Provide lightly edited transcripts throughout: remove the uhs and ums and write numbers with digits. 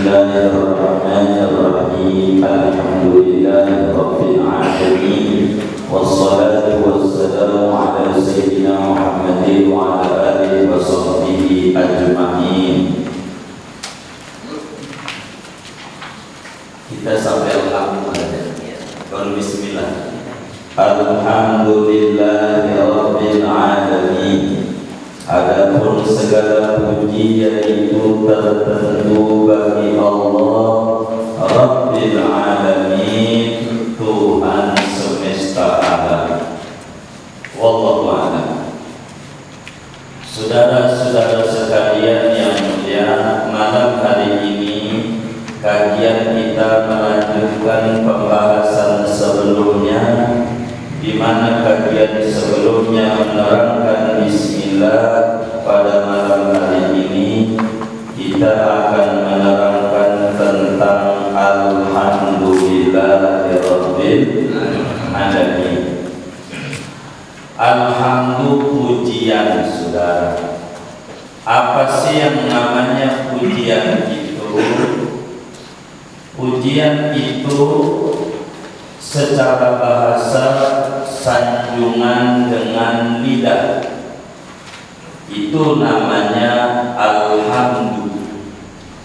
Bismillahirrahmanirrahim. Alhamdulillahirabbil alamin. Wassalatu wassalamu ala sayyidina Muhammadin wa ala alihi wa sahbihi ajma'in. Kita sampai alhamdulillah. Qul bismillah. Alhamdulillahirabbil alamin. Adapun segala puji yaitu tertentu bagi Allah Rabbil Alamin, Tuhan semesta alam. Wallahu a'lam. Saudara-saudara sekalian yang mulia, malam hari ini kajian kita melanjutkan pembahasan sebelumnya, di mana kajian sebelumnya menerangkan Bismillah. Pada malam hari ini kita akan menerangkan tentang Alhamdulillahirabbil alamin. Alhamdulillah, pujian, saudara. Apa sih yang namanya pujian itu? Pujian itu secara bahasa sanjungan dengan lidah, itu namanya alhamdulillah.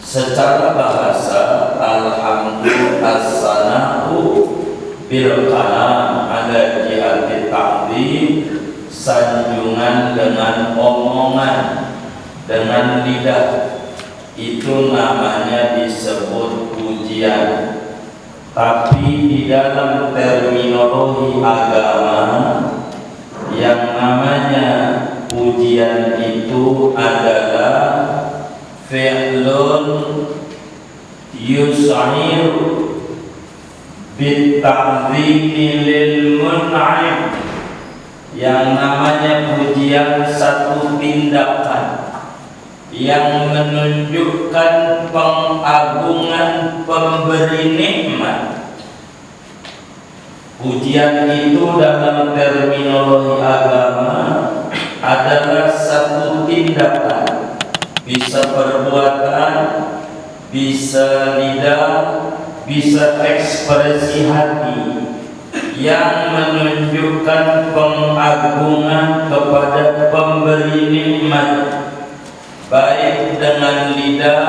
Secara bahasa alhamdulillah as-sana'u bil kalam ala jihati ta'zim, sanjungan dengan omongan, dengan lidah, itu namanya disebut pujian. Tapi di dalam terminologi agama yang namanya pujian itu adalah fi'lun yus'ir bitta'zimi lil mun'im. Yang namanya pujian satu tindakan yang menunjukkan pengagungan pemberi nikmat. Pujian itu dalam terminologi agama adalah satu tindakan, bisa perbuatan, bisa lidah, bisa ekspresi hati, yang menunjukkan pengagungan kepada pemberi nikmat, baik dengan lidah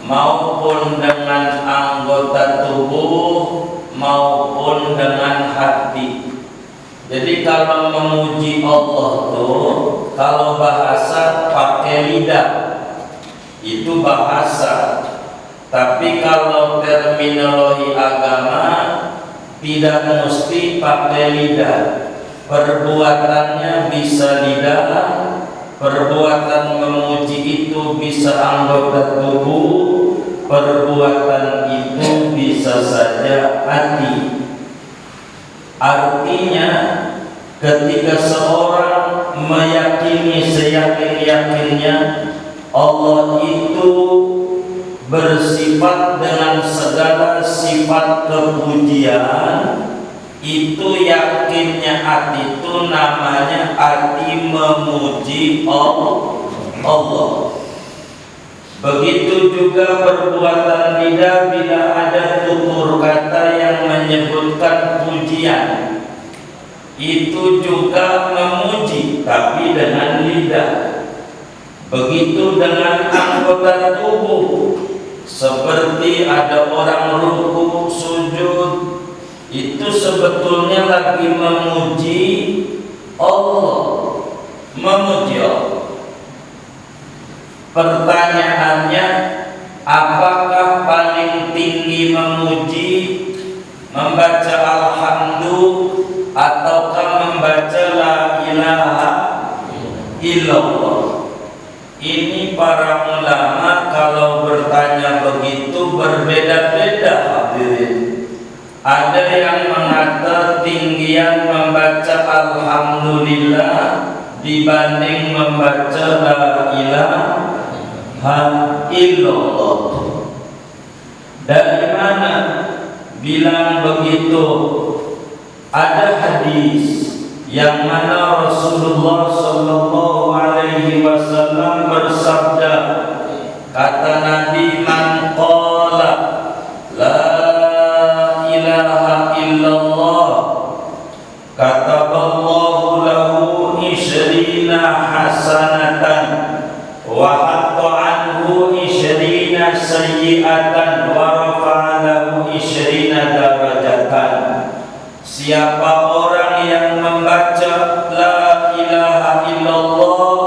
maupun dengan anggota tubuh maupun dengan hati. Jadi kalau memuji Allah tuh, kalau bahasa pakai lidah itu bahasa. Tapi kalau terminologi agama tidak mesti pakai lidah. Perbuatannya bisa lidah, perbuatan memuji itu bisa anggota tubuh, perbuatan itu bisa saja hati. Artinya ketika seorang meyakini seyakin-yakinnya Allah itu bersifat dengan segala sifat kepujian, itu yakinnya hati itu namanya hati memuji Allah. Begitu juga perbuatan lidah bila ada tutur kata yang menyebutkan pujian, itu juga memuji tapi dengan lidah. Begitu dengan anggota tubuh, seperti ada orang ruku, sujud, itu sebetulnya lagi memuji Allah, memuji Allah. Pertanyaannya, apakah paling tinggi memuji, membaca alhamdulillah, ataukah membaca la ilaha illallah? Ini para ulama kalau bertanya begitu berbeda-beda, hadirin. Ada yang mengatakan tinggian membaca alhamdulillah dibanding membaca la ilaha illallah. Dari mana bilang begitu? Ada hadis yang mana Rasulullah sallallahu alaihi wasallam bersabda, kata Nabi, man qala sayyi'atan wa rafa'a lahu 'ishrina darajatan. Siapa orang yang membaca la ilaha illallah,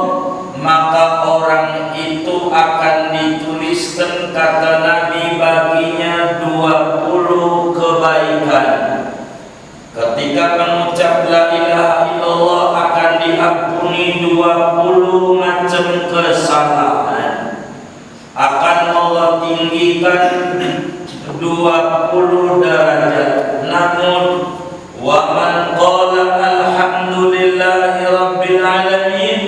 maka orang itu akan dituliskan, kata Nabi, baginya 20 kebaikan. Ketika mengucap la ilaha illallah akan diampuni 20 macam kesalahan. Akan Allah tinggikan 20 derajat. Namun wa man qala alhamdulillahi rabbil alamin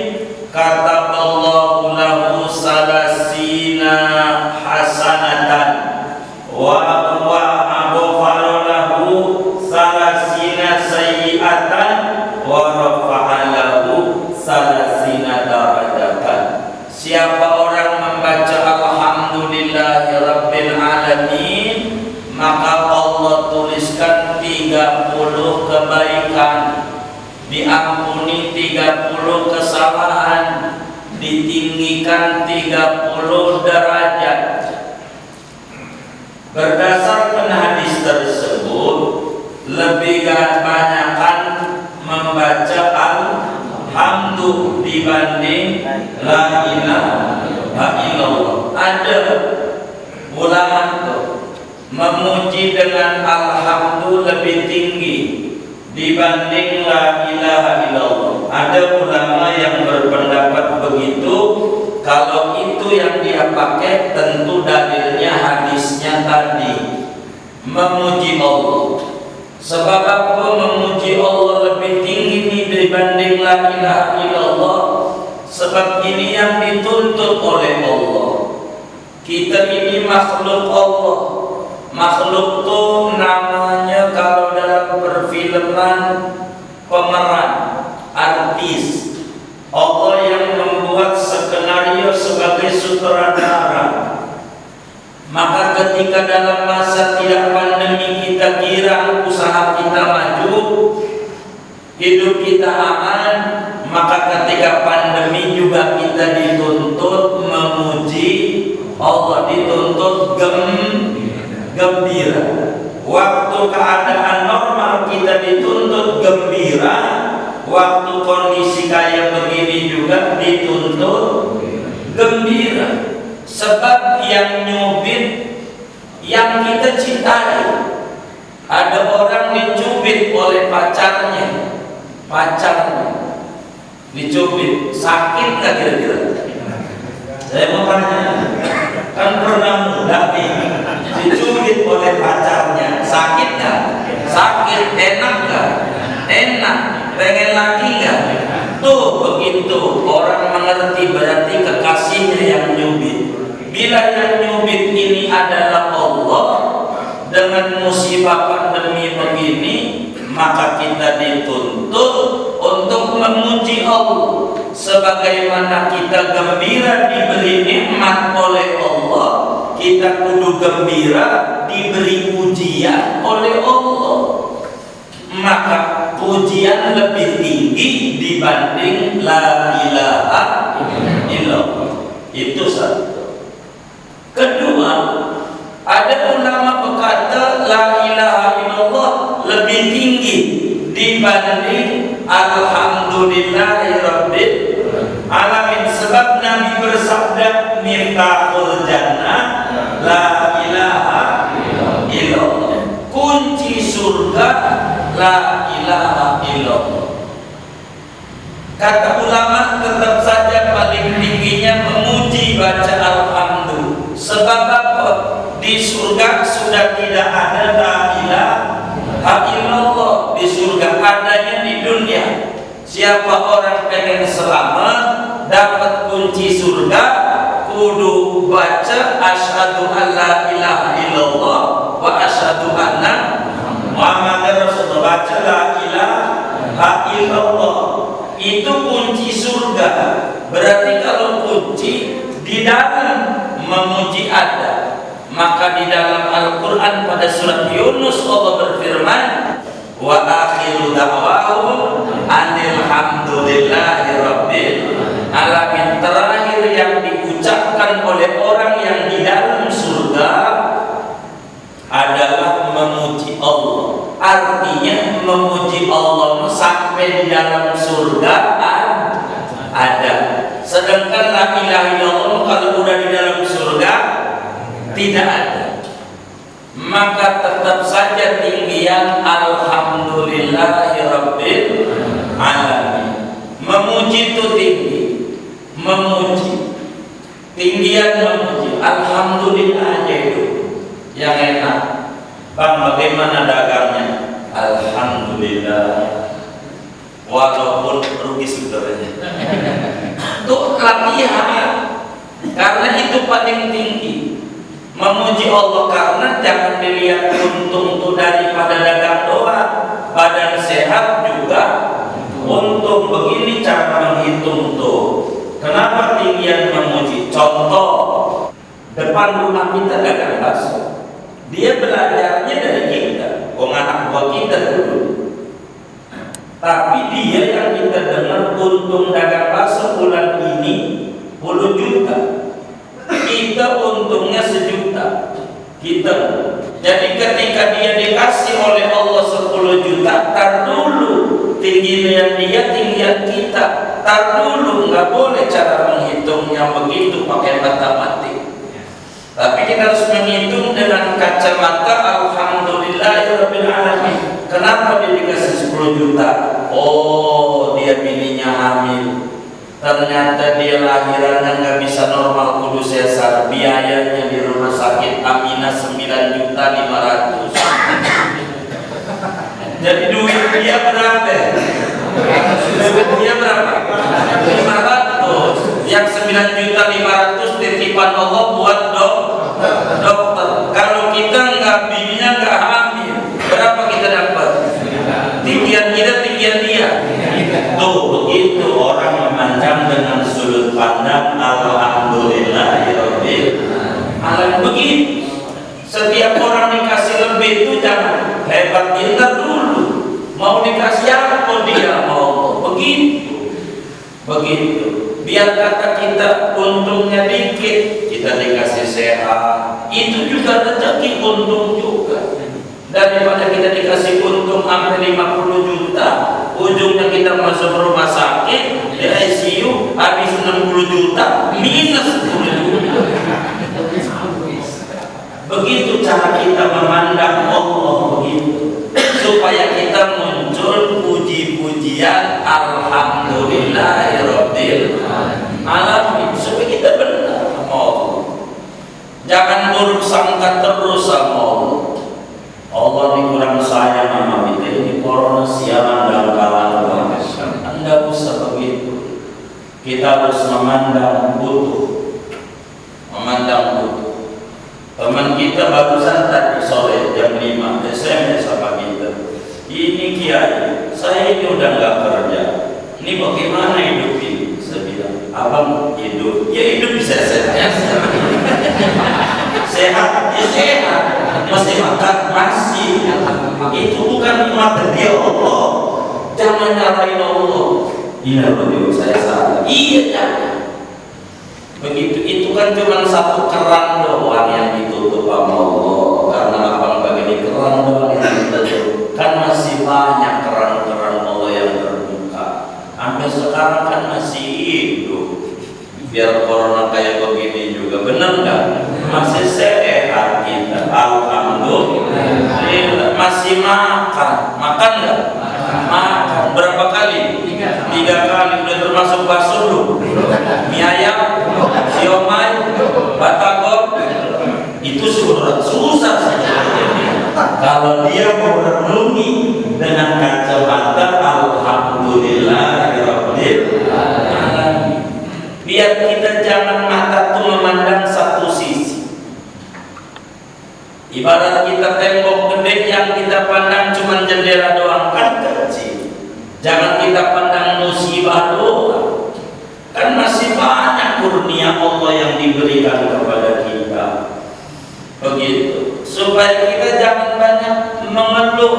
kataballahu lahu salasina hasanatan wa aghfara lahu salasina sayyi'atan wa rafa'a lahu salasina darajatan. Siapa orang membaca alhamdulillahi rabbil alamin, maka Allah tuliskan 30 kebaikan, diampuni 30 kesalahan, ditinggikan 30 derajat. Berdasarkan hadis tersebut, lebih banyakkan membaca alhamdu dibanding la ilaha illallah. Ada ulama memuji dengan alhamdu lebih tinggi dibanding la ilaha illallah. Ada ulama yang berpendapat begitu. Kalau itu yang dia pakai, tentu dalilnya hadisnya tadi, memuji Allah. Sebab apa memuji Allah lebih tinggi dibanding la ilaha illallah? Sebab ini yang dituntut oleh Allah. Kita ini makhluk Allah. Makhluk itu namanya kalau dalam perfilman pemeran, artis. Allah yang membuat skenario sebagai sutradara. Maka ketika dalam masa tidak pandemi kita kira usaha kita maju, hidup kita aman, maka ketika pandemi juga kita dituntut memuji Allah, dituntut gembira. Waktu keadaan normal kita dituntut gembira, waktu kondisi kayak begini juga dituntut gembira. Sebab yang nyubit yang kita cintai. Ada orang dicubit oleh pacarnya, dicubit, sakit nggak kira-kira? Saya mau tanya, kan pernah muda nih, dicubit oleh pacarnya, sakit nggak? Sakit. Enak nggak? Enak. Pengen lagi nggak? Tuh begitu orang mengerti, berarti kekasihnya yang nyubit. Bila yang nyubit ini adalah Allah, dengan musibah pandemi begini, maka kita dituntut untuk memuji Allah. Sebagaimana kita gembira diberi nikmat oleh Allah, kita kudu gembira diberi ujian oleh Allah. Maka pujian lebih tinggi dibanding la ilaha illallah. Itu satu. Kedua, ada ulama berkata la ilaha illallah lebih tinggi dibanding alhamdulillahi rabbil alamin. Sebab Nabi bersabda miftahul jannah la ilaha illallah. Kunci surga la ilaha illallah. Kata ulama tetap saja paling tingginya memuji baca alhamdulillah. Sebab apa? Di surga sudah tidak ada la ilaha illallah. Di surga adanya di dunia. Siapa orang pengen selamat, dapat kunci surga, kudu baca asyhadu alla ilaha illallah wa asyhadu anna Muhammadar Rasulullah. Baca la ilaha illallah. Itu kunci surga. Berarti kalau kunci di dalam memuji ada, maka di dalam Al-Quran pada surat Yunus Allah berfirman, wa akhiru da'wahum anil hamdulillahi rabbil alamin. Terakhir yang diucapkan oleh orang yang di dalam surga Artinya memuji Allah sampai di dalam surga ada. Sedangkan la ilaha illallah kalau udah di dalam surga tidak ada. Maka tetap saja tinggian alhamdulillahirabbil alamin. Memuji itu tinggi, memuji, tinggian memuji. Alhamdulillah aja itu yang enak. Bang, bagaimana dagangnya? Alhamdulillah. Walaupun rugi sebenarnya. Itu latihan. Karena itu paling tinggi. Memuji Allah karena jangan dilihat untung itu daripada dagang doang. Badan sehat juga untung. Begini cara menghitung tuh. Kenapa tinggian memuji? Contoh, depan rumah kita dagang bakso. Dia belajarnya dari kita, anak buah kita dulu. Tapi dia yang kita dengar untung dagang bakso bulan ini 10 juta. Kita untungnya 1 juta. Kita. Jadi ketika dia dikasih oleh Allah 10 juta, tar dulu tinggian dia, tinggian kita. Tar dulu, nggak boleh cara menghitungnya begitu pakai matematik. Tapi kita harus menghitung dengan kacamata alhamdulillahirabbil alamin. Kenapa dia dikasih 10 juta? Oh, dia bininya hamil. Ternyata dia lahirannya nggak bisa normal, kudu sesar. Biayanya di rumah sakit Aminah 9.500.000. Jadi duit dia berapa? Duit dia berapa? 500. Yang 9.500.000 titipan Allah buat dokter. Kalau kita nggak, bininya nggak hamil, berapa kita dapat? Tinggian kita, tinggian dia. Tuh begitu orang memandang dengan sudut pandang alhamdulillahirabbil alamin. Begitu. Setiap orang dikasih lebih itu jangan hebat kita dulu. Mau dikasih apa dia mau? Begitu. Begitu. Biar kata kita untungnya dikit, kita dikasih sehat, itu juga rezeki, untung juga. Daripada kita dikasih untung sampai 50 juta, ujungnya kita masuk rumah sakit di ICU habis 60 juta minus 10 juta. Begitu cara kita memandang Allah, begitu supaya kita muncul puji-pujian alhamdulillahirabbil alamin, supaya kita benar sama Allah. Jangan buruk sangka terus sama Allah. Allah ini kurang sayang sama kita, ini corona siaran dalam kalangan. Anda usah begitu. Kita harus memandang butuh, memandang butuh. Teman kita barusan tadi sore jam 5 SMS sama kita. Ini kiai, saya ini udah nggak kerja. Ini bagaimana hidup ini? Saya bilang, abang hidup, ya hidup bisa sehat. Sehat, ya sehat. Masih makan, masih. Itu bukan materi Allah. Jangan nyalain Allah. Iya betul, saya salah. Iya jangan. Begitu, itu kan cuma satu keran doang yang ditutup sama Allah. Karena abang begini keran doang yang ditutup. Kan masih banyak keran-keran Allah yang terbuka. Sampai sekarang kan masih hidup. Biar corona kayak begini juga, benar nggak? Masih sehat kita, alhamdulillah. Masih makan nggak? Makan berapa kali? 3 kali, udah termasuk bakso belum? Mie ayam, siomay, batagor, itu susah saja. Kalau dia mau renungi dengan kacamata alhamdulillahirabbil alamin. Biar kita jangan mata tuh memandang satu sisi. Ibarat kita tembok gede yang kita pandang cuma jendela doang, kan kecil. Jangan kita pandang musibah doang. Kan masih banyak kurnia Allah yang diberikan kepada kita. Begitu. Supaya kita jangan banyak mengeluh,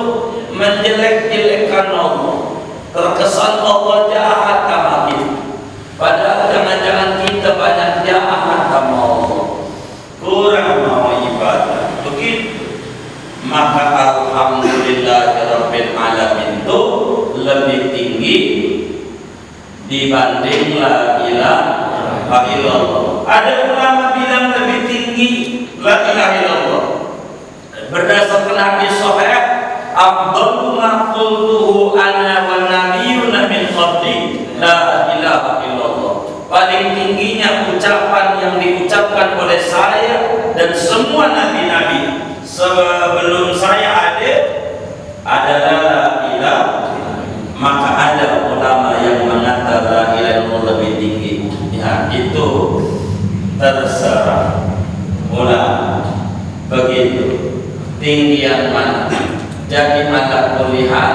menjelek-jelekkan Allah. Terkesan Allah jahat sama kita. Padahal jangan-jangan kita banyak jahat sama Allah. Kurang mau ibadah. Begitu. Maka alhamdulillah dibanding la ilaha illallah. Ada ulama bilang lebih tinggi la ilaha illallah. Berdasarkan hadis sahih, afdalu ma qultuhu ana wan nabiyyuna min qabli la ilaha illallah. Paling tingginya ucapan yang diucapkan oleh saya dan semua nabi-nabi sebelum saya ada adalah la ilaha. Maka ada ulama yang mengatakan la ilaha illallah lebih tinggi. Ya, itu terserah ulama. Begitu tinggian mana. Jadi ala kulli hal,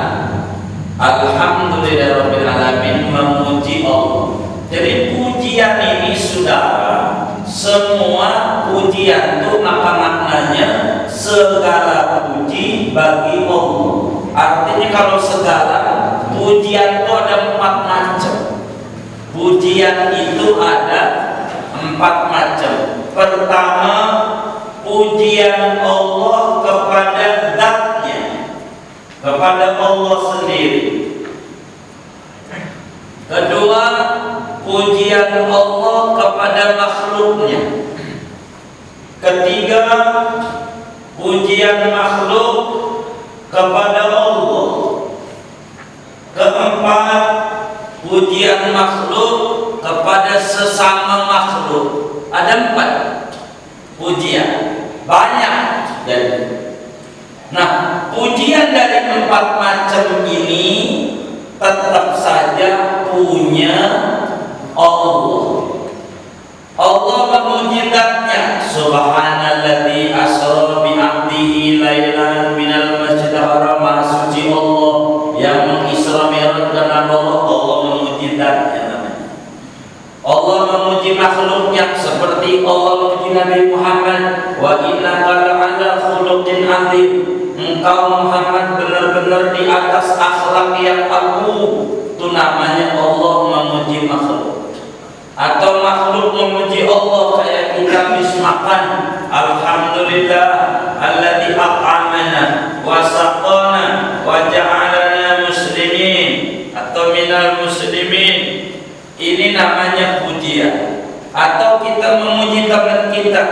alhamdulillahirabbil alamin, memuji Allah. Jadi pujian ini saudara, semua pujian itu maka maknanya segala puji bagi Allah. Artinya kalau segala pujian itu ada 4 macam. Pujian itu ada 4 macam. Pertama, pujian Allah kepada zatnya, kepada Allah sendiri. Kedua, pujian Allah kepada makhluknya. Ketiga, pujian makhluk kepada Allah. Keempat, pujian makhluk kepada sesama makhluk. Ada 4 pujian, banyak. Dan nah, pujian dari 4 macam ini tetap saja punya Allah. Allah memuji zatnya, subhanalladzi asra bi 'abdihi lailan minal masjidil haram, maha suci Allah yang mengisra mi'rajkan Allah memuji zatnya namanya. Allah memuji makhluknya seperti Allah memuji Nabi Muhammad, wa innaka la'ala khuluqin 'adzim. Engkau Muhammad benar-benar di atas akhlak yang agung. Itu namanya Allah memuji makhluk. Atau makhluk memuji Allah, kayak kita habis makan, alhamdulillah alladzi at'amana wa saqana wa ja'alana muslimin atau minal muslimin. Ini namanya pujian. Atau kita memuji teman kita,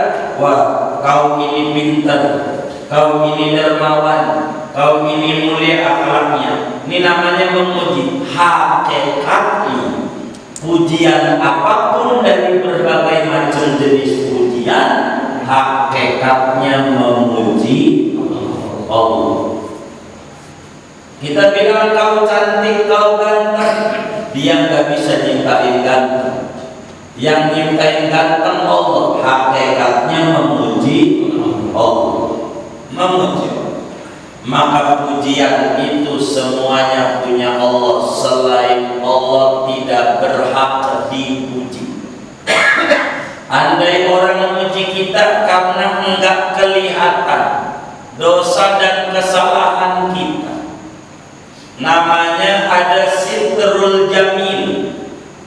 wah kau ini pintar, kau ini dermawan, kau ini mulia akhlaknya. Ini namanya memuji. Hakikatnya pujian apapun dari berbagai macam jenis pujian, hakikatnya memuji Allah. Kita bilang kau cantik, kau ganteng, dia nggak bisa nyiptain ganteng. Yang nyiptain ganteng Allah, hakikatnya memuji Allah. Memuji. Maka pujian itu semuanya punya Allah. Selain Allah tidak berhak dipuji. Andai orang memuji kita karena enggak kelihatan dosa dan kesalahan kita, namanya ada sitrul jamil,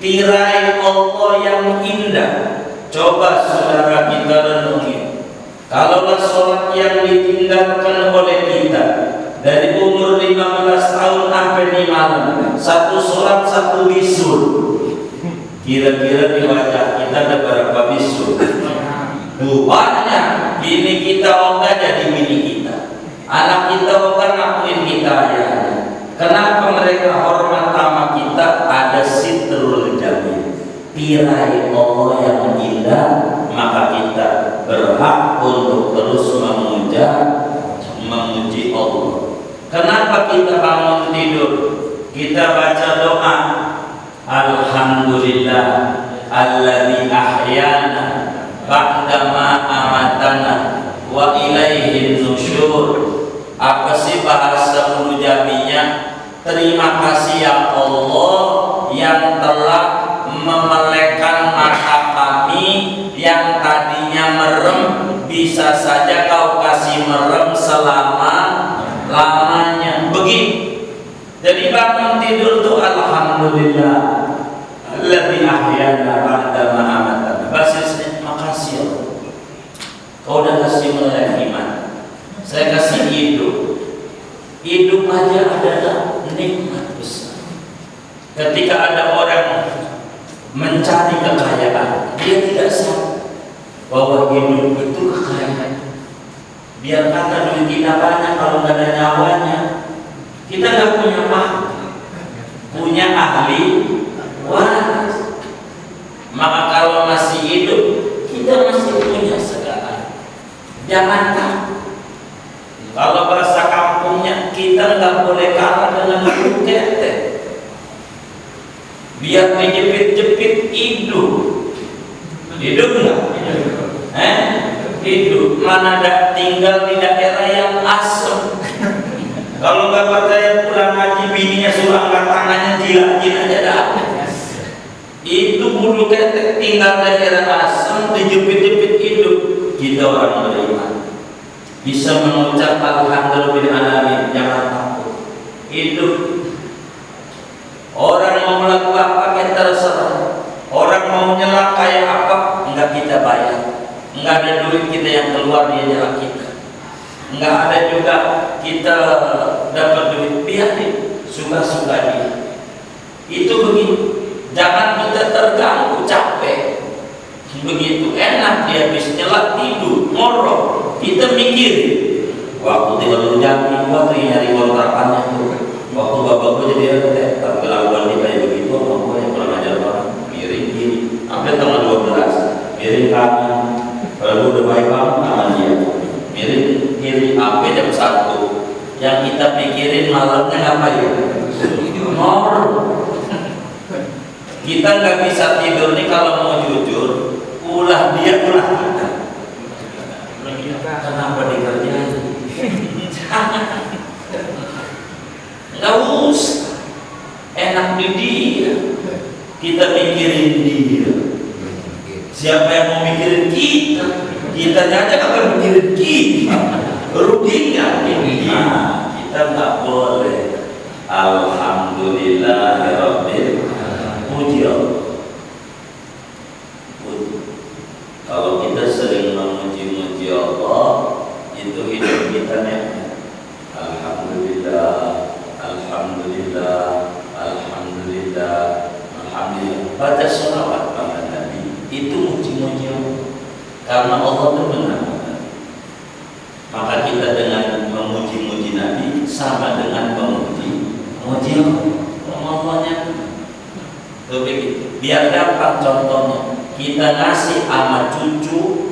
tirai Allah yang indah. Coba saudara kita renungi. Kalaulah sholat yang ditinggalkan oleh kita dari umur 15 tahun sampai di malam, satu sholat satu bisul, kira-kira di wajah kita ada berapa bisul? Banyak. Bini kita ogah jadi bini kita, anak kita ogah ngakuin kita ya. Kenapa mereka hormat sama kita? Ada sitrul jamil, tirai Allah yang indah. Maka kita berhak untuk terus memuji Allah. Kenapa kita bangun tidur kita baca doa, alhamdulillah alladzi ahyana ba'dama amatana wa ilaihin nusyur. Apa sih bahasa munajatnya? Terima kasih ya Allah yang telah memelekkan mata kami yang tadinya merem, bisa saja kau kasih merem selama-lamanya. Begitu. Jadi bangun tidur tuh alhamdulillah alladzi ahyana ba'da ma amatana. Basisnya makasih Allah. Kau udah kasih melek iman. Saya kasih hidup. Hidup aja adalah nikmat besar. Ketika ada orang mencari kekayaan, dia tidak sadar bahwa hidup itu kekayaan. Biar kata duit kita banyak, kalau nggak ada nyawanya, kita nggak punya apa, punya ahli waris. Maka kalau masih hidup, kita masih punya segala. Jangan takut. Kalau bahasa kampungnya, kita nggak boleh kalah dengan bulu ketek. Biar dijepit-jepit hidup. Hidup nggak? Hidup. Mana ada tinggal di daerah yang asem. Kalau nggak percaya pulang ngaji, bininya suruh angkat tangannya, jilat-jilat aja dah. Itu bulu ketek tinggal daerah asem, dijepit-jepit hidup. Kita orang beriman bisa mengucap alhamdulillah, jangan takut. Hidup. Orang mau melakukan apa kita terserah. Orang mau nyelak kayak apa, enggak kita bayar. Enggak ada duit kita yang keluar, dia nyelak kita. Enggak ada juga kita dapat duit, biarin, suka-suka dia. Itu begitu. Jangan kita terganggu, capek. Begitu enak dia habis nyelak, tidur, ngorok. Kita mikir waktu tinggal di Jambi, waktu nyari kontrakannya tuh. Waktu bapak gue jadi RT, tapi kelakuan dia kayak begitu, sama gue yang kurang ajar orang, miring kiri, sampai tanggal 12, miring kanan. Kalau gue udah baik banget sama dia, miring kiri, sampai jam 1. Yang kita pikirin malamnya ngapain? Ngor. Kita nggak bisa tidur nih kalau mau jujur, ulah dia, ulah kita. Kenapa dikerjain? Nggak usah, enak di dia. Kita mikirin dia. Siapa yang mau mikirin kita? Kita aja akan mikirin kita. Ruginya kita nggak boleh. Alhamdulillahirabbil puji Allah. Kalau kita sering memuji-muji Allah, itu hidup kita nikmat. Alhamdulillah, alhamdulillah, alhamdulillah, alhamdulillah. Baca sholawat pada Nabi, itu muji-muji Allah. Karena Allah itu benar. Maka kita dengan memuji-muji Nabi sama dengan memuji Allah. Allahnya biar dapat contohnya. Kita ngasih sama cucu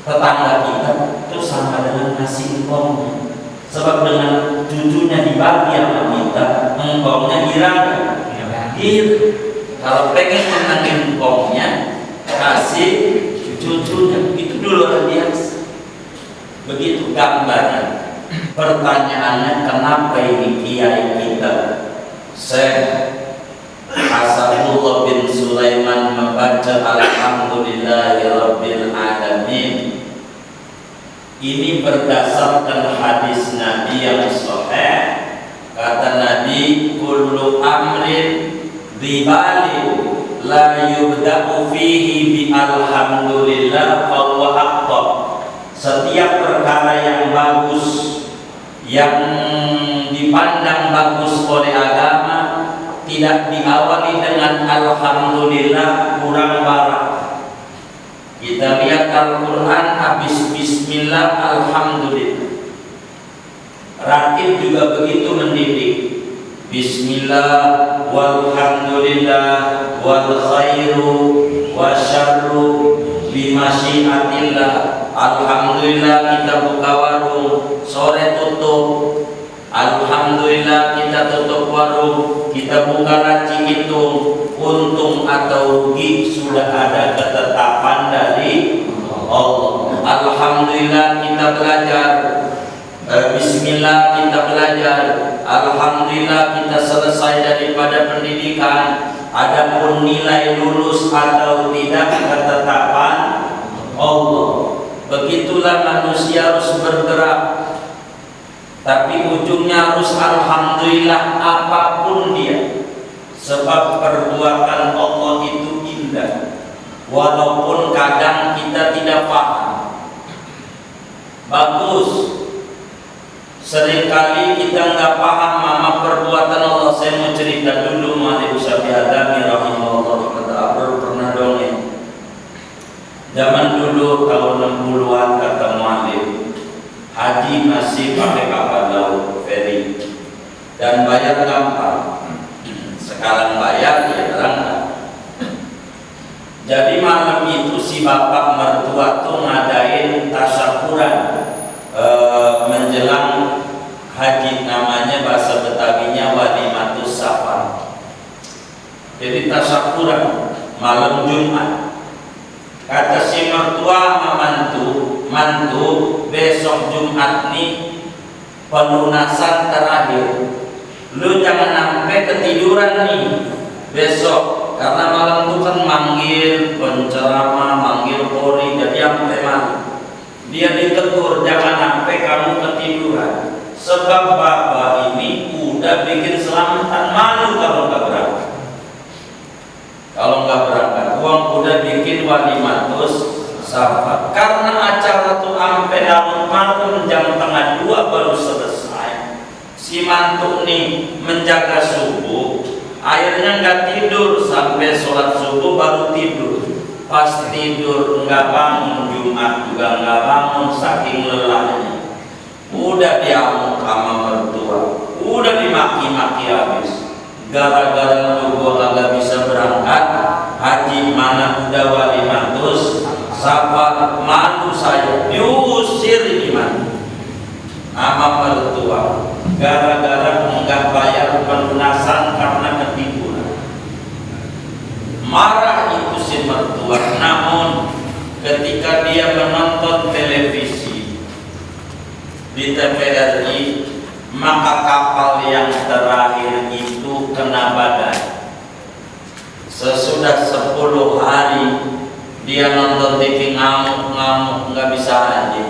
tetangga kita itu sama dengan ngasih engkongnya. Sebab dengan cucunya dibagi sama kita, engkongnya hilang. Kalau pengen menangin engkongnya, kasih cucunya. Itu dulu luar biasa. Begitu gambarnya. Pertanyaannya, kenapa ini kiai kita Syekh Hasanullah bin Sulaiman membaca alhamdulillahirabbil alamin? Ini berdasarkan hadis Nabi yang sahih. Kata Nabi, kullu amrin dzibali la yubda'u fihi bi alhamdulillah fa huwa haqqo. Setiap perkara yang bagus, yang dipandang bagus oleh agama, tidak diawali dengan alhamdulillah, kurang barak. Kita lihat Al-Quran habis bismillah, alhamdulillah. Ratib juga begitu mendidik. Bismillah, walhamdulillah, wal khairu wasyarru bimasyiatillah. Alhamdulillah kita buka warung, sore tutup. Alhamdulillah kita tutup warung, kita buka laci hitung, untung atau rugi sudah ada ketetapan dari Allah. Alhamdulillah kita belajar, bismillah kita belajar, alhamdulillah kita selesai daripada pendidikan. Adapun nilai lulus atau tidak ketetapan Allah. Begitulah manusia harus bergerak. Tapi ujungnya harus alhamdulillah apapun dia. Sebab perbuatan Allah itu indah. Walaupun kadang kita tidak paham. Bagus. Seringkali kita nggak paham sama perbuatan perbuatan Allah. Saya mau cerita dulu. Ma'alaikum Syafi'adami rahimahullah kata Abrul pernah dongeng. Zaman dulu tahun 60-an kata Mu'alim, haji masih pakai kapal laut feri dan bayar gampang. Sekarang bayar ya berangkat. Jadi malam itu si bapak mertua tuh ngadain tasyakuran menjelang haji, namanya bahasa Betawinya walimatus safar. Jadi tasyakuran malam Jumat. Kata si mertua sama mantu besok Jumat nih pelunasan terakhir. Lu jangan sampai ketiduran nih besok, karena malam itu kan manggil penceramah, manggil polri, jadi sampai malam. Dia ditegur, jangan sampai kamu ketiduran. Sebab bapak ini udah bikin selamatan, malu kalau nggak berangkat. Kalau nggak berangkat, uang udah bikin walimatus safar. Karena acara tuh sampai larut malam jam 1:30 baru selesai. Si mantu nih menjaga subuh, akhirnya nggak tidur sampai sholat subuh baru tidur. Pas tidur nggak bangun, Jumat juga nggak bangun saking lelahnya. Udah diamuk sama mertua, udah dimaki-maki habis. Gara-gara lu gua kagak bisa berangkat haji, mana udah walimatus safar, malu saya diusir gimana sama mertua gara-gara enggak bayar pelunasan karena ketiduran. Marah itu si mertua. Namun ketika dia menonton televisi di TVRI, maka kapal yang terakhir itu kena badai. Sesudah 10 hari dia nonton TV ngamuk-ngamuk nggak bisa haji.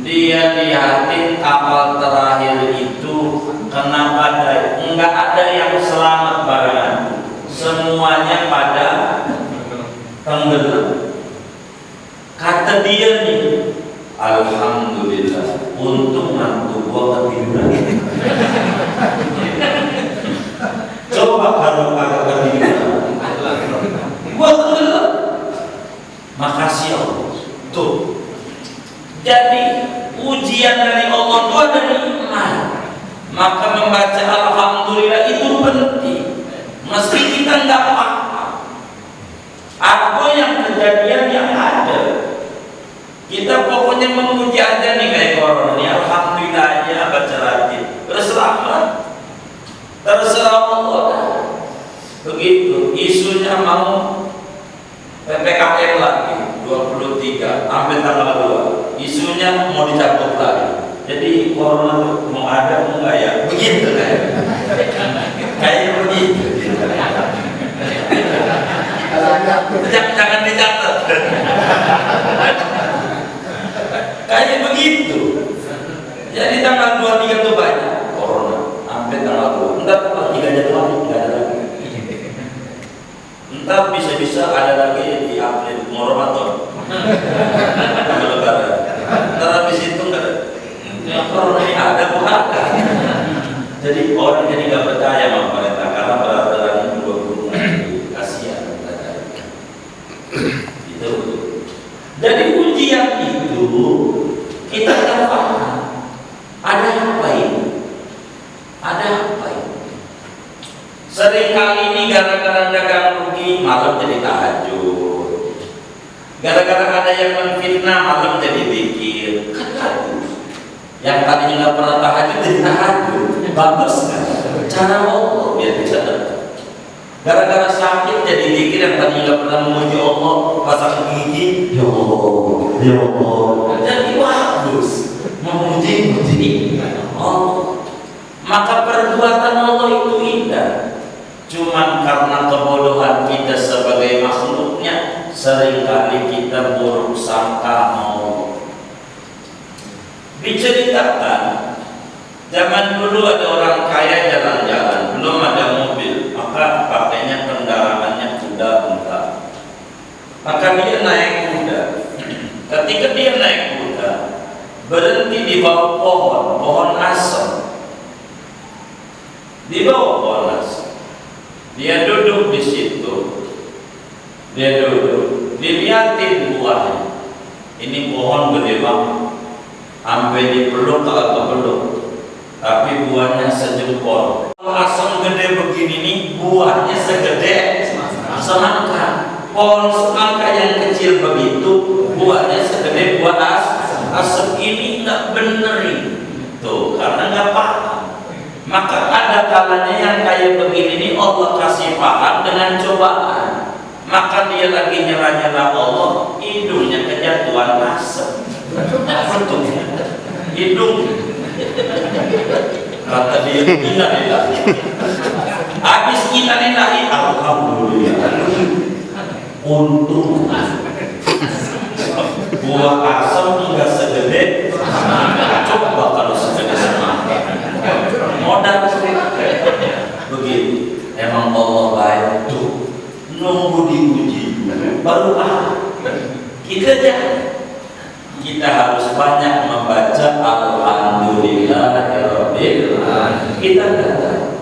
Dia lihatin kapal terakhir itu kena badai, nggak ada yang selamat barengan, semuanya pada tenggelam. Kata dia nih, alhamdulillah, untung mantu gua ketiduran. Coba kalau kagak ketiduran, gua tenggelam. Makasih Allah. Tuh. Jadi ujian dari Allah itu ada nikmat. Maka membaca alhamdulillah itu penting. Meski kita nggak paham apa yang kejadian yang ada, kita pokoknya memuji aja nih kayak corona ini. Alhamdulillah aja baca rajin, berselamat, terserah Allah. Begitu isunya mau PPKM lagi 23 sampai tanggal 2, isunya mau dicabut lagi. Jadi corona tuh mau ada mau enggak ya? Begitu kayak begitu. Jangan dicatat. Kayak begitu. Jadi tanggal 23 tuh banyak corona sampai tanggal 2. Entar tanggal 3 Januari enggak ada lagi. Entar bisa-bisa ada lagi di April Ramadan. Lebaran. Entar habis itu enggak corona ini ada bukan. Jadi orang jadi nggak percaya sama pemerintah karena peraturan itu kasihan. Itu. Jadi ujian itu kita tidak paham. Ada apa ini? Ada apa ini? Sering kali ini gara-gara dagang rugi malam jadi tahajud. Gara-gara ada yang menfitnah malam jadi zikir. Kan yang tadinya nggak pernah tahajud jadi tahajud. Bagus kan? Cara Allah biar bisa dekat. Gara-gara sakit jadi zikir, yang tadinya nggak pernah memuji Allah pasang gigi, ya Allah, ya Allah. Jadi bagus memuji Allah. Maka perbuatan Allah itu indah. Cuman karena kebodohan kita sebagai makhluknya, seringkali kita buruk sangka mau. Diceritakan zaman dulu ada orang kaya jalan-jalan, belum ada mobil, maka pakainya kendaraannya kuda unta. Maka dia naik kuda. Ketika dia naik kuda, berhenti di bawah pohon asem. di bawah pohon nasi. Dia duduk di situ, dia duduk, dilihatin buahnya. Ini pohon gede banget, sampai dipeluk kalau kepeluk, tapi buahnya sejempol. Asam gede begini nih, buahnya segede semangka. Pohon semangka yang kecil begitu, buahnya segede buah asam. Ini nggak bener ini. Tuh, karena nggak paham. Maka ada kalanya yang kayak begini nih Allah kasih paham dengan cobaan. Maka dia lagi nyerah-nyerah Allah, hidungnya kejatuhan asap. Betul. Hidung. Kata dia innalillahi. Habis innalillahi, alhamdulillah. Untung buah asam enggak segede. Coba kalau segede semangka. Modal begitu. Emang Allah baik tuh. Nunggu diuji baru kita harus banyak membaca alhamdulillahirabbil alamin. Kita nggak tahu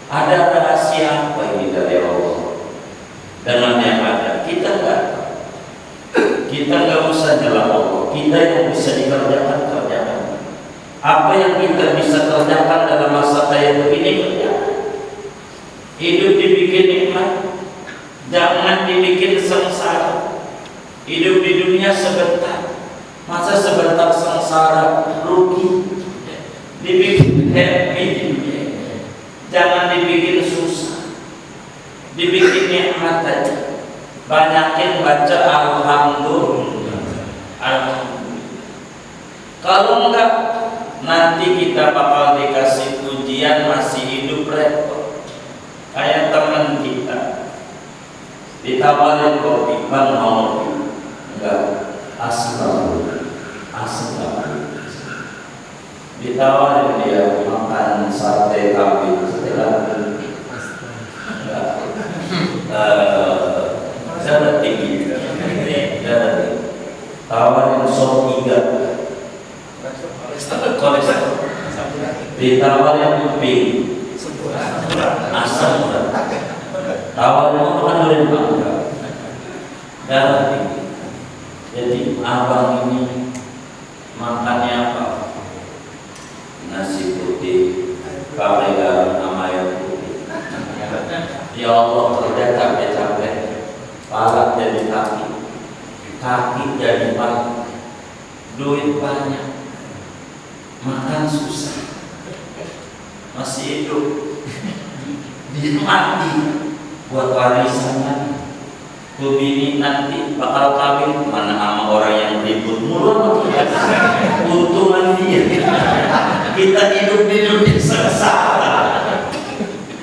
ada rahasia apa ini dari Allah dengan yang ada. Kita nggak tahu. Kita nggak usah nyala Allah. Kita yang bisa dikerjakan kerjakan. Apa yang kita bisa kerjakan dalam masa kayak begini kerjakan. Hidup dibikin nikmat, jangan dibikin sengsara. Hidup di dunia sebentar, masa sebentar sengsara rugi. Dibikin happy, jangan dibikin susah. Dibikin nikmat aja. Banyakin baca alhamdulillah. Alhamdulillah. Kalau enggak, nanti kita bakal dikasih ujian masih hidup repot. Kayak teman kita ditawarin kopi, bang mau kopi? Enggak, astagfirullah. Ditawarin dia makan sate kambing, darah tinggi, tawarin sop iga, kolesterol, ditawarin kuping, asam urat, tawarin makan durian mangga, darah tinggi. Jadi abang ini makannya apa? Nasi putih, pakai garam sama air putih. Ya Allah, kerja capek-capek, pala jadi kaki jadi pala, duit banyak, makan susah, masih hidup, dia mati buat warisannya. Tuh bini nanti bakal kawin mana sama orang yang ribut mulu. Untungan dia. Kita hidup di dunia sengsara.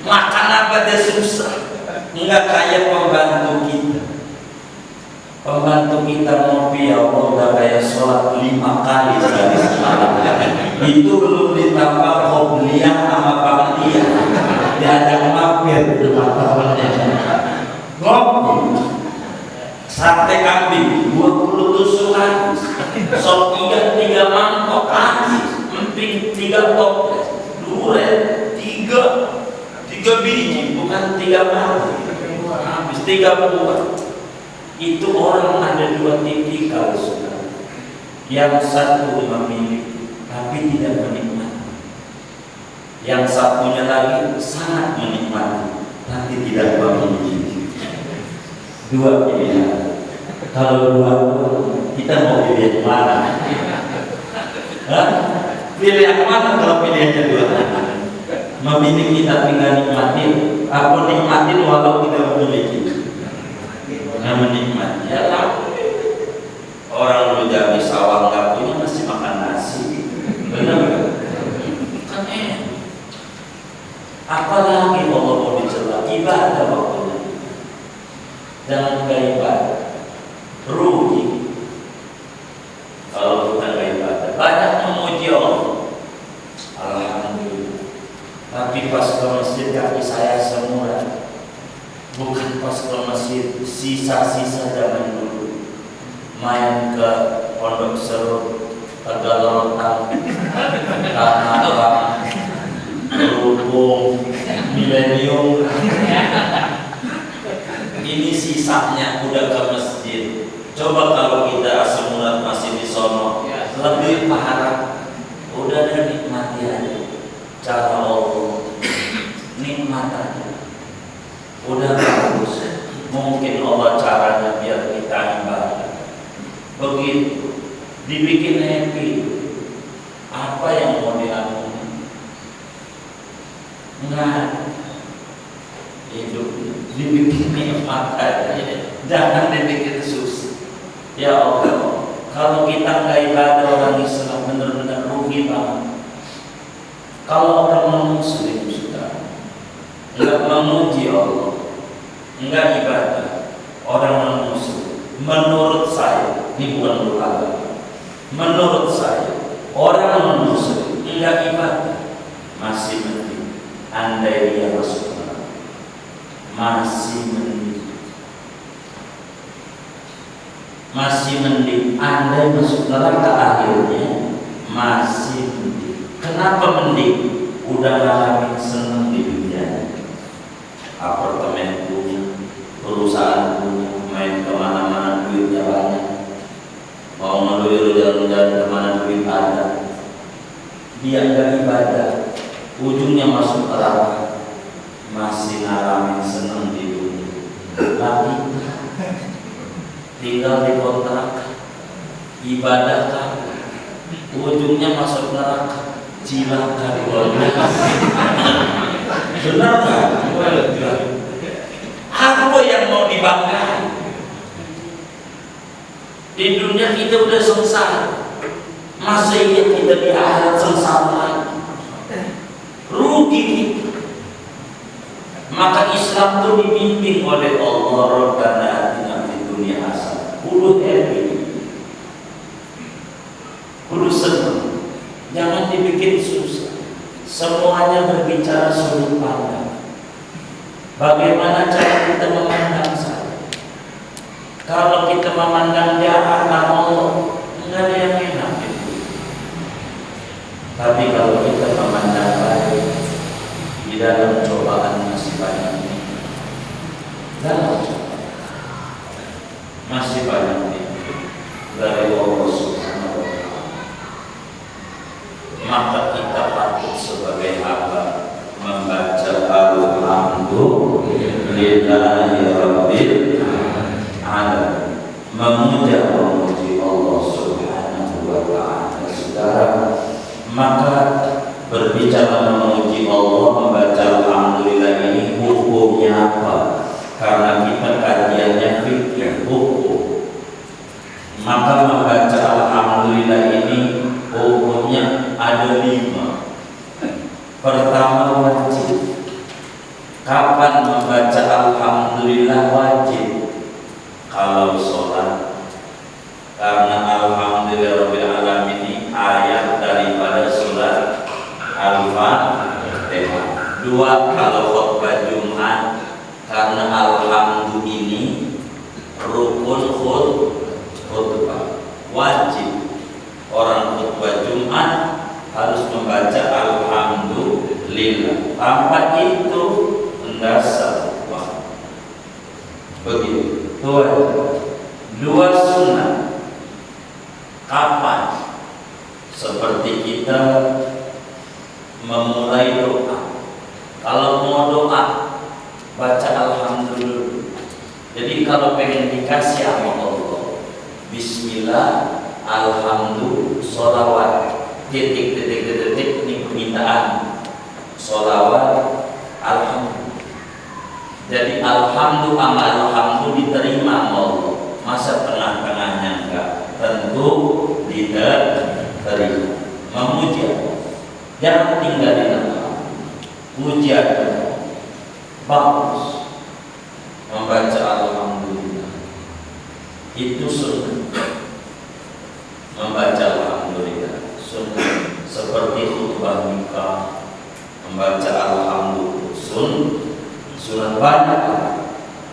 Makan apa dia susah. Enggak kayak pembantu kita. Pembantu kita ngopi ya Allah udah kayak sholat 5 kali sehari semalam. Itu belum ditambah qobliyah sama ba'diyah. Diajak mampir di matawannya. Ngopi. Sate kambing 20 tusukan, sop iga 3 mangkok habis, emping 3 top, durian 3 biji, bukan 3 mangkok, habis 3 buah. Itu orang ada 2 tipikal, saudara. Yang satu memiliki, tapi tidak menikmati. Yang satunya lagi sangat menikmati, tapi tidak memiliki. 2 pilihan. Kalau 2 kita mau pilih yang mana? Pilih yang mana kalau pilihannya 2? Memiliki tapi nggak nikmatin, apa nikmatin walau tidak memiliki? Nggak menikmati. Ya lah. Orang lu jadi sawah nggak punya masih makan nasi, benar? Kan apalagi Allah mau dicela ibadah waktunya. Jangan gak ibadah, rugi kalau kita gak ibadah. Banyak memuji Allah, alhamdulillah. Tapi pas ke masjid kaki saya semua, bukan pas ke masjid sisa-sisa zaman dulu. Main ke Pondok Seru, Tegal Lontang, Tanah Abang, Berhubung, isaknya udah ke masjid. Coba kalau kita asal murad masih di sono, lebih parah. Udah ada nikmati aja cara Allah, nikmat aja. Udah bagus. Mungkin Allah caranya biar kita ibadah. Begitu dibikin happy. Apa yang mau diampuni? Enggak. Hidup dibikin nikmat aja. Jangan dibikin susah. Ya Allah, kalau kita nggak ibadah orang Islam benar-benar rugi banget. Kalau orang Muslim sudah nggak memuji Allah, nggak ibadah, orang Muslim, menurut saya ini bukan beragama. Menurut saya orang Muslim nggak ibadah masih mending andai dia masuk neraka, masih mending andai masuk neraka akhirnya masih mending. Kenapa mending? Udah ngalamin seneng di dunia, apartemen punya, perusahaan punya, main kemana-mana duitnya banyak, mau ngeluir jalan-jalan kemana duit ada. Dia nggak ibadah, ujungnya masuk neraka, masih ngalamin seneng di dunia. Lagi tinggal di kontrak, ibadah kan, ujungnya masuk neraka. Cilaka benar kan? Apa yang mau dibanggakan? Di dunia kita udah sengsara, masa iya kita di akhirat sengsara lagi? Rugi kita. Maka Islam itu dibimbing oleh Allah, Rabbana atina fid dunya hasanah. Kudu happy, kudu senang. Jangan dibikin susah. Semuanya berbicara sudut pandang. Bagaimana cara kita memandang saya? Kalau kita memandang jahat Allah, enggak ada yang enak itu. Tapi kalau kita memandang baik, di dalam cobaan masih banyak ini. Dalam cobaan masih banyak ini dari Allah Subhanahu wa Ta'ala. Maka kita patut sebagai hamba membaca alhamdulillahi rabbil alamin, memuji Allah Subhanahu wa Ta'ala. Saudara, maka berbicara memuji Allah, membaca alhamdulillah ini hukumnya apa? Karena kita kajiannya fikih hukum, maka membaca alhamdulillah ini hukumnya ada 5. Pertama, wajib. Kapan membaca alhamdulillah wajib? Kalau sholat. Karena alhamdulillah alamin ini ayat daripada surat Al-Fatihah. 2, kalau khutbah Jumat, karena alhamdulillah ini rukun khutbah wajib. Orang khutbah Jumat harus membaca alhamdulillah. Tanpa itu tidak sah. Begitu. 2 sunnah. Kapan? Seperti kita memulai doa. Kalau mau doa, baca alhamdulillah. Jadi kalau pengen dikasih sama Allah, bismillah, alhamdulillah, sholawat, titik ini permintaan, sholawat, alhamdulillah. Jadi alhamdulillah sama alhamdulillah diterima Allah. Masa tengah-tengahnya enggak? Tentu diterima. Memuji Allah, jangan tinggal di tempat. Puji Allah, bagus. Membaca alhamdulillah itu sunnah. Membaca alhamdulillah sunnah. Seperti khutbah nikah, membaca alhamdulillah sunnah banyak.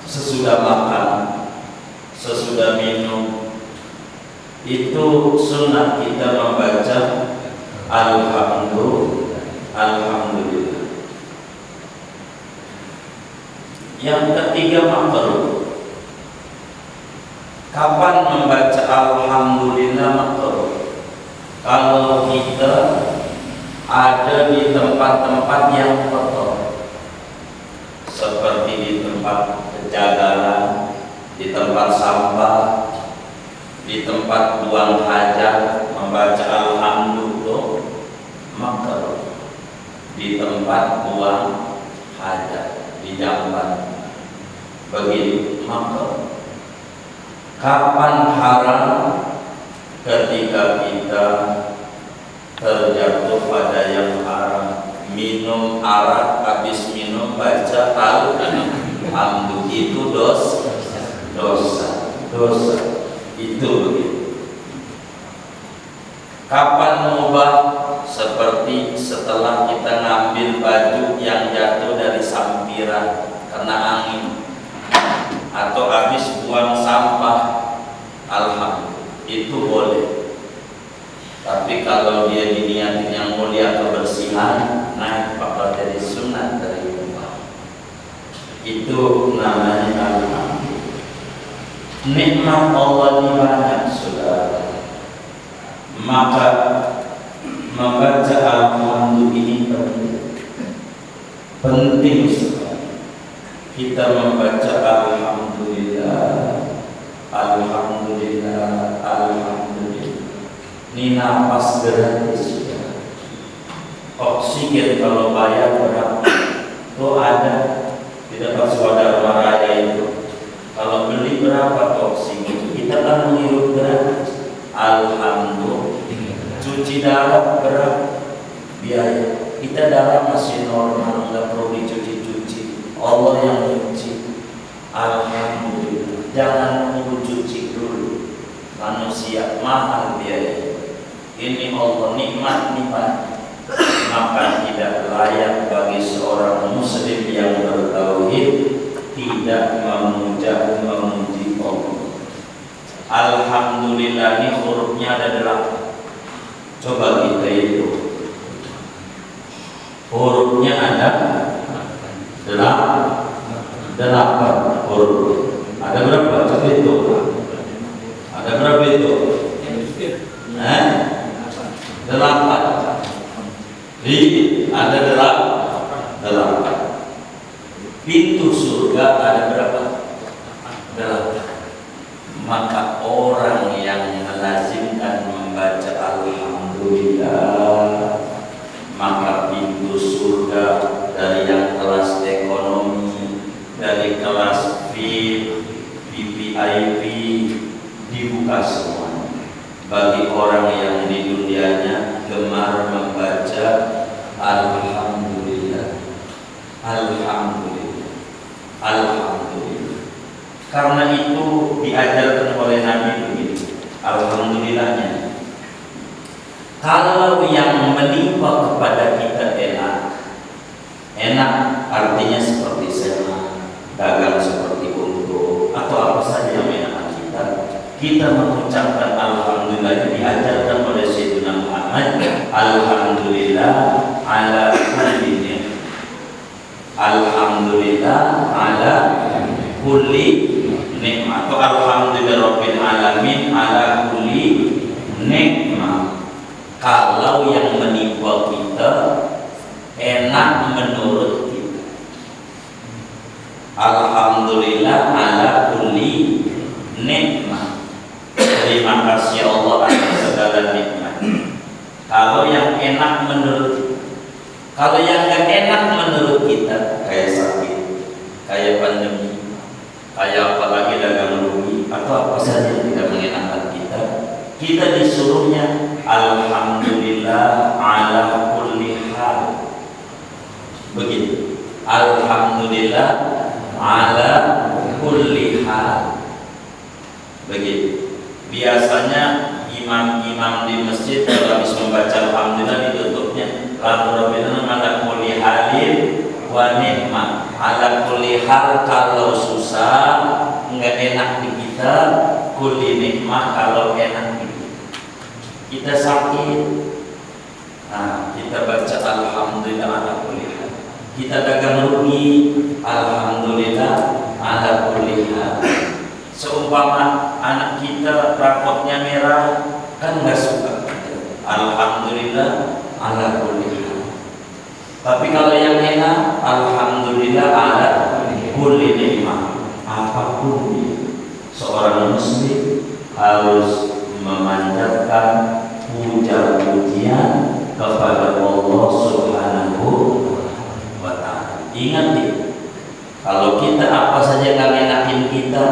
Sesudah makan, sesudah minum, itu sunnah kita membaca alhamdulillah. Yang ketiga, makruh. Kapan membaca alhamdulillah makruh? Kalau kita ada di tempat-tempat yang kotor, seperti di tempat kejagalan, di tempat sampah, di tempat buang hajat, membaca alhamdulillah makruh. Di tempat buang hajat, di jamban, begitu makruh. Kapan haram? Ketika kita terjatuh pada yang haram, minum arak, habis minum baca alhamdulillah, itu dosa itu begitu. Kapan mubah? Seperti setelah kita ngambil baju yang jatuh dari sampiran kena angin, atau habis buang sampah, alhamdulillah, itu boleh. Tapi kalau dia diniatin yang mulia kebersihan, nah bakal jadi sunat dari Allah. Itu namanya alhamdulillah. Nikmat Allah ini banyak, saudara. Maka membaca alhamdulillah ini penting sekali. Kita membaca alhamdulillah, alhamdulillah, alhamdulillah. Ini nafas gratis ya. Oksigen kalau bayar berapa? Tuh ada di dekat Swadharma Raya itu. Kalau beli berapa oksigen? Kita kan menghirup gratis. Alhamdulillah. Cuci darah berapa? Biaya. Kita darah masih normal, nggak perlu dicuci-cuci. Allah yang cuci. Alhamdulillah. Jangan menunggu cuci dulu. Manusia mahal biaya. Ini Allah nikmat. Maka tidak layak bagi seorang muslim yang bertauhid tidak memuji Allah. Alhamdulillah ini hurufnya ada 8. Coba kita itu. Hurufnya ada 8 huruf. Ada berapa? Coba itu. Ada berapa itu? 8. Ada 8. Pintu surga ada berapa? 8. Maka orang yang melazimkan membaca alhamdulillah, maka pintu surga dari yang kelas ekonomi, dari kelas VIP dibuka semua bagi orang yang di dunianya gemar membaca alhamdulillah, alhamdulillah, alhamdulillah. Karena itu diajarkan oleh Nabi begini, alhamdulillahnya. Kalau yang menimpa kepada kita enak artinya seperti sehat, dagang seperti untung, atau apa saja yang enak kita mengucapkan alhamdulillah. Diajarkan oleh Sayyidina Muhammad, alhamdulillah ala kulli nikmah, alhamdulillah ala kulli nikmah, atau alhamdulillah rabbil alamin ala kulli nikmah. Kalau yang menimpa kita enak menurut kita, alhamdulillah ala kulli nikmah. Terima kasih Allah atas segala nikmat. Kalau yang enak menurut kita, kalau yang gak enak menurut kita, kayak sakit, kayak pandemi, kayak apalagi dagang rugi, atau apa saja yang tidak mengenakan kita disuruhnya alhamdulillah ala kulli hal. Begitu. Alhamdulillah ala kulli hal. Begitu. Biasanya imam-imam di masjid kalau habis membaca alhamdulillah ditutupnya alhamdulillah ala kulli halin wa nikmah. Ala kulli hal kalau susah enggak enak di kita, kulli nikmah kalau enak di kita sakit. Nah, kita baca alhamdulillah ala kulli hal. Kita dagang rugi, alhamdulillah ala kulli hal. Seumpama anak kita rapotnya merah, kan nggak suka. Alhamdulillah ala kulli hal. Tapi kalau yang enak, alhamdulillah ala kulli nikmah. Apapun itu, seorang muslim harus memanjatkan puja-pujian kepada Allah Subhanahu wa ta'ala. Ingat ya, kalau kita apa saja yang enakin kita,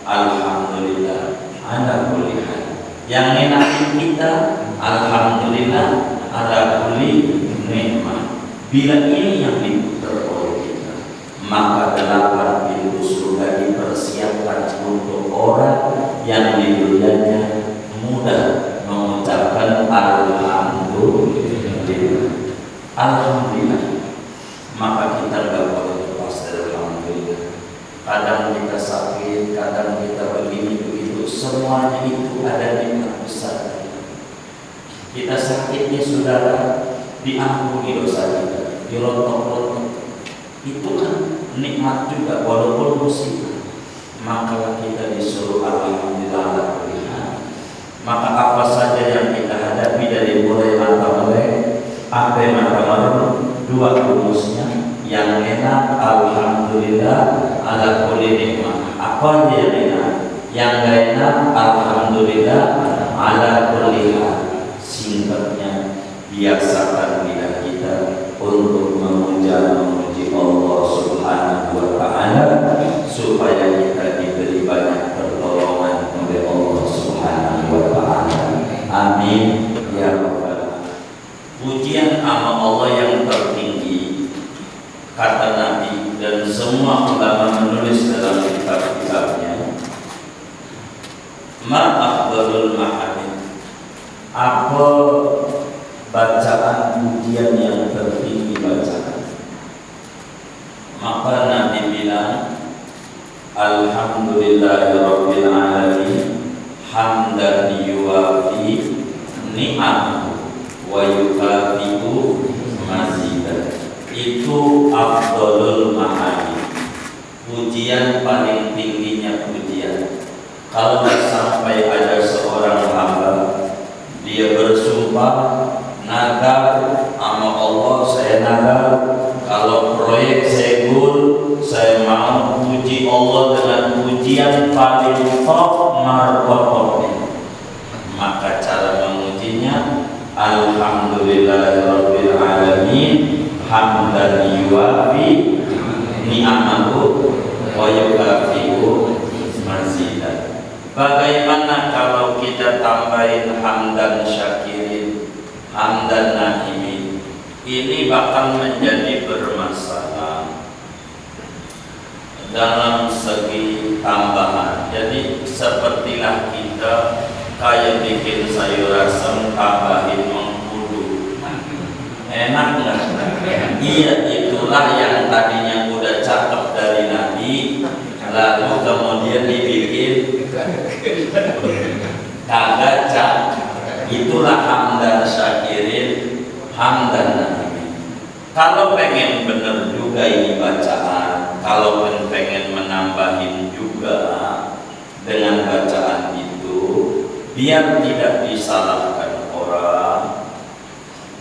alhamdulillah ala kulli hal. Yang enakin kita, alhamdulillah ala kulli nikmah. Bila ini yang diputar oleh kita, maka 8 pintu surga dipersiapkan untuk orang yang di dunianya mudah mengucapkan alhamdulillah. Alhamdulillah. Maka kita nggak boleh lepas dari alhamdulillah. Kadang kita sakit, kadang kita begini begitu, semuanya itu ada nikmat besar. Kita sakitnya saudara, diampuni dosa kita, dirontok-rontok, itu kan nikmat juga walaupun musibah. Maka kita disuruh alhamdulillah. Maka apa saja yang kita hadapi dari mulai mata melek sampai mata merem, 2 rumusnya, yang enak alhamdulillah ala kulli nikmah. Apa aja yang enak? Yang gak enak alhamdulillah ala kulli hal. Singkatnya, biasakan lidah kita untuk memuji Allah Subhanahu wa ta'ala supaya kita diberi banyak pertolongan oleh Allah Subhanahu wa ta'ala. Amin ya rabbal alamin. Pujian nama Allah yang tertinggi, kata Nabi dan semua ulama menulis dalam kitab-kitabnya, ma afdalul mahamid, apa bacaan pujian yang tertinggi bacaan. Maka Nabi bilang, alhamdulillahirabbil alamin hamdan yuwafi ni'amahu wa yukafi'u mazidah. Itu afdalul mahamid, pujian paling tingginya pujian. Kalau sampai ada seorang hamba dia bersumpah nazar sama Allah, saya nazar kalau proyek saya goal, saya mau puji Allah dengan pujian paling top marwah. Maka cara mengujinya, alhamdulillahirabbil alamin hamdan yuwafi ni'amahu wa yukafi'u mazidah. Bagaimana kalau kita tambahin hamdan syakirin, hamdan nahimin? Ini bakal menjadi bermasalah dalam segi tambahan. Jadi sepertilah kita kayak bikin sayur asam tambahin mengkudu, enak nggak? Iya, itulah yang tadinya udah cakep dari Nabi, lalu kemudian dibikin kagak cakep. Itulah hamdan syakirin, hamdan nahimin. Kalau pengen bener juga ini bacaan, kalau pengen menambahin juga dengan bacaan itu, biar tidak disalahkan orang,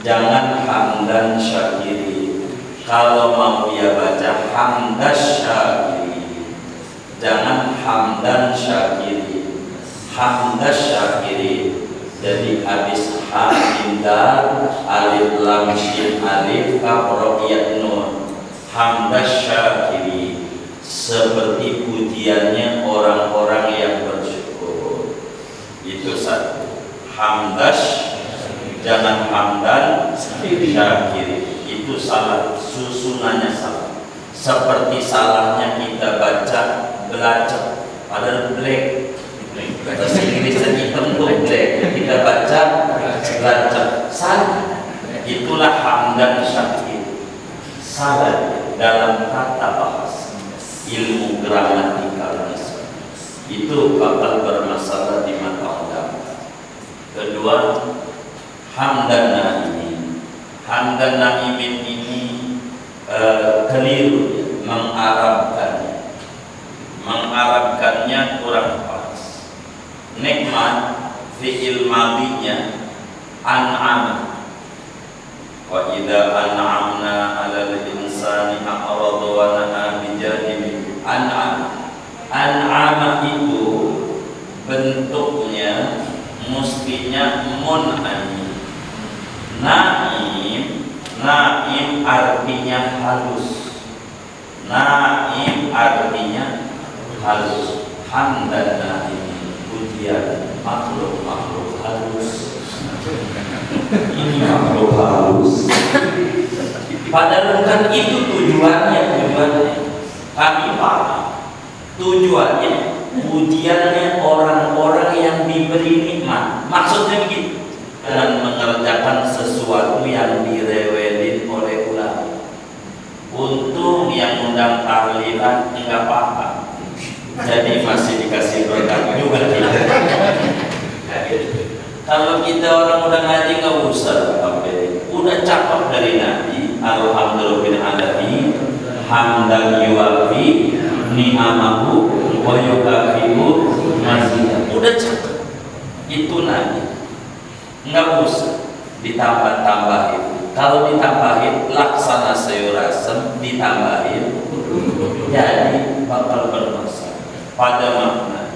jangan hamdan syakirin. Kalau mau dia baca hamdas syakirin, jangan hamdan syakirin, hamdas syakirin. Jadi habis hamdal alif lam shin alif kaf ra ya nun, hamdas syakirin, seperti pujiannya orang-orang yang bersyukur. Itu satu. Hamdas, jangan hamdan syakirin. Itu salah, susunannya salah. Seperti salahnya kita baca belajar padahal black. Bahasa Inggrisnya hitam tuh black, kita baca belajar, salah. Itulah hamdan syakir, salah dalam tata bahasa, ilmu gramatikal itu bakal bermasalah di mata ulama. Kedua, hamdan nahimin. Hamdan nahimin ini keliru, mengarabkannya an'am. Wa idza an'amna 'alal insani a'rada wa na'a bi janibi. An'am itu bentuknya mestinya mun'anim. Naim artinya halus. Naim artinya halus. Hamdan naim, pujian makhluk halus. Ini makhluk halus. Padahal bukan itu tujuannya. Kami paham tujuannya, pujiannya orang-orang yang diberi nikmat. Maksudnya begitu, dengan mengerjakan sesuatu yang direwelin oleh ulama. Untung yang undang tahlilan enggak apa-apa, jadi masih dikasih berkat juga kita. Kalau kita orang udah ngaji nggak usah udah cakap dari Nabi. Alhamdulillahirobbilalamin, hamdan yuwafi ni'amahu wa yukafi'u mazidah. Udah cakap itu Nabi, nggak usah ditambah-tambahin. Kalau ditambahin laksana sayur asem, ditambahin jadi bakal bermasalah pada makna.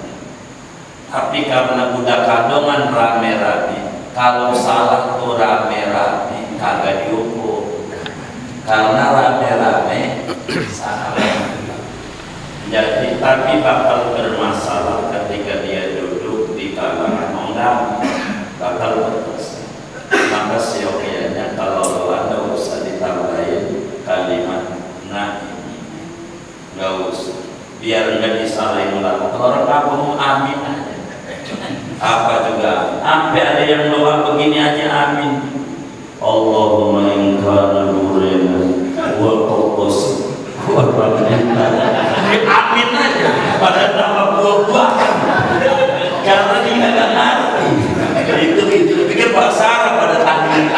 Tapi karena udah kadongan rame-rame, kalau salah tuh rame-rame kagak diukur, karena rame-rame salah. Jadi tapi bakal bermasalah ketika dia duduk di kalangan orang, bakal bermasalah. Maka siokianya kalau Anda usah ditambahin kalimat nah ini, nggak usah, biar nggak disalahin orang. Orang kampung amin aja, apa juga sampai ada yang doa begini aja amin. Allahumma in kana nurina wa qos wa rahmata. Amin aja pada nama buah-buahan, karena dia nggak ngerti. Itu pikir bahasa Arab pada takdir.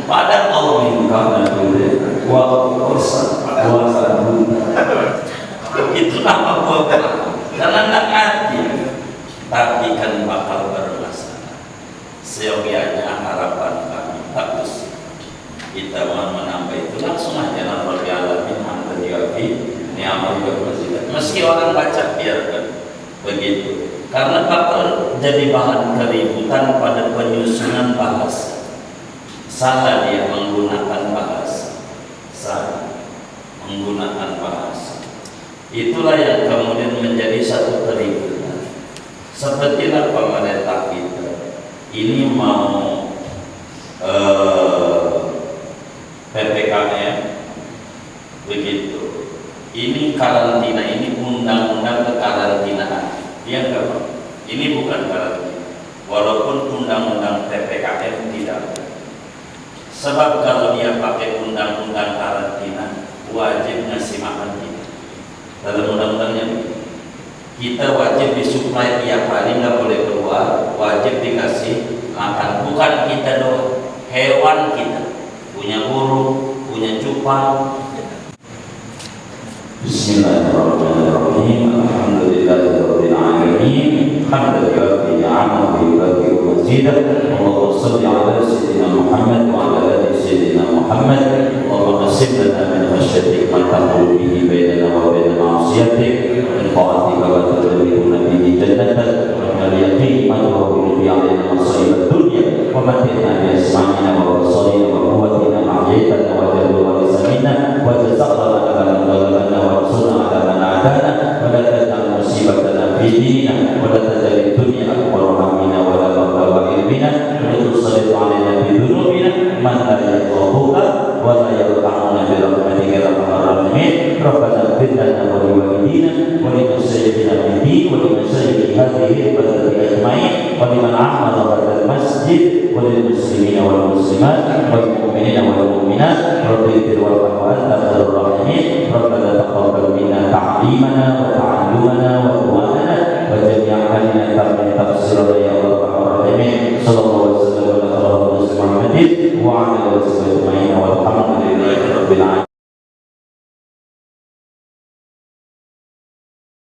Pada Allah in kana nurina wa qos wa rahmata. Itu nama buah-buahan, karena nggak ngerti. Tapi kan bakal bermasalah. Seyogianya harapan kami bagus. Kita mau menambah itu langsung aja nambah di alamin hamdan yuwafi ni'amahu wa mazidah. Meski orang baca biarkan begitu, karena bakal jadi bahan keributan pada penyusunan bahasa. Salah dia menggunakan bahasa. Itulah yang kemudian menjadi satu keributan. Sepertilah pemerintah kita ini mau PPKM begitu. Ini karantina, ini undang-undang kekarantinaan. Dia enggak mau. Ini bukan karantina. Walaupun undang-undang PPKM tidak. Sebab kalau dia pakai undang-undang karantina, wajib ngasih makan kita. Dalam undang-undangnya kita wajib disuplai tiap hari, nggak boleh keluar, wajib dikasih makan. Bukan kita doang, hewan kita punya burung, punya cupang. Bismillahirrahmanirrahim. Alhamdulillahirabbil alamin. Hamdan yuwafi ni'amahu wa yukafi'u mazidah. Allahumma shalli ala sayyidina Muhammad wa ala ali sayyidina Muhammad. Allahumma qsim lana min khashyatik ma tahulu bihi bainana wa bain ma'siyatik, min ta'atika wa tuballighuna bihi jannatak, wa min al-yaqini ma tuhawwinu bihi 'alaina masa'ib ad-dunya, wa matti'na bi asma'ina wa absarina wa quwwatina ma ahyaytana wa ja'alhu waritha minna wa jazaa'na ala man وانصرنا على من عادانا ولا تجعل مصيبتنا في ديننا ولا تجعل الدنيا اكبر همنا ولا مبلغ علمنا ولا تسلط علينا بذنوبنا من لا يخافك ولا يرحمنا برحمتك يا ارحم الراحمين. ربنا اغفر لنا ولوالدينا ولمشايخنا في الدين ولمشايخ هذه البلد اجمعين ولمن عمر هذا المسجد وللمسلمين والمسلمات والمؤمنين والمؤمنات. رب اغفر وارحم وانت خير الراحمين. ربنا تقبل منا تعليمنا وتعلمنا ودعاءنا وجميع علمنا من تفسير